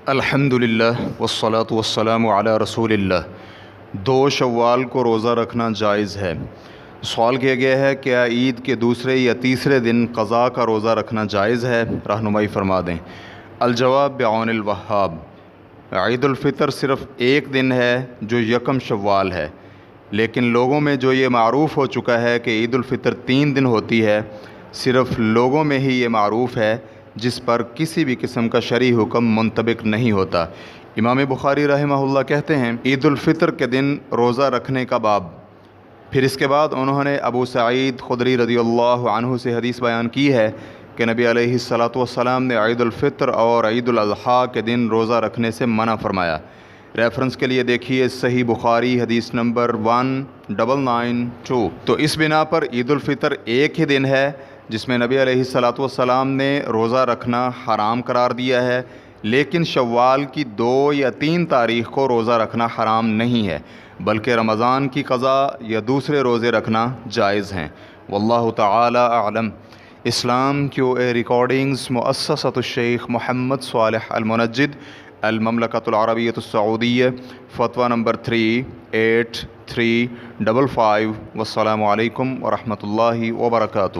الحمدللہ والصلاة والسلام علی رسول اللہ۔ 2 شوال کو روزہ رکھنا جائز ہے۔ سوال کیا گیا ہے کیا عید کے دوسرے یا تیسرے دن قضاء کا روزہ رکھنا جائز ہے؟ رہنمائی فرما دیں۔ الجواب بعون الوہاب۔ عید الفطر صرف ایک دن ہے جو 1 شوال ہے، لیکن لوگوں میں جو یہ معروف ہو چکا ہے کہ عید الفطر 3 دن ہوتی ہے، صرف لوگوں میں ہی یہ معروف ہے، جس پر کسی بھی قسم کا شرعی حکم منطبق نہیں ہوتا۔ امام بخاری رحمہ اللہ کہتے ہیں عید الفطر کے دن روزہ رکھنے کا باب۔ پھر اس کے بعد انہوں نے ابو سعید خدری رضی اللہ عنہ سے حدیث بیان کی ہے کہ نبی علیہ الصلاۃ نے عید الفطر اور عید الاضحیٰ کے دن روزہ رکھنے سے منع فرمایا۔ ریفرنس کے لیے دیکھیے صحیح بخاری حدیث نمبر 1992۔ تو اس بنا پر عید الفطر ایک ہی دن ہے جس میں نبی علیہ الصلاۃ نے روزہ رکھنا حرام قرار دیا ہے، لیکن شوال کی 2 یا 3 تاریخ کو روزہ رکھنا حرام نہیں ہے، بلکہ رمضان کی قضاء یا دوسرے روزے رکھنا جائز ہیں۔ واللہ تعالی اعلم۔ اسلام QA ریکارڈنگز مؤسسۃ الشیخ محمد صالح المنجد، المملکۃ العربیۃ السعودیہ، فتویٰ نمبر 38355۔ والسلام علیکم ورحمۃ اللہ وبرکاتہ۔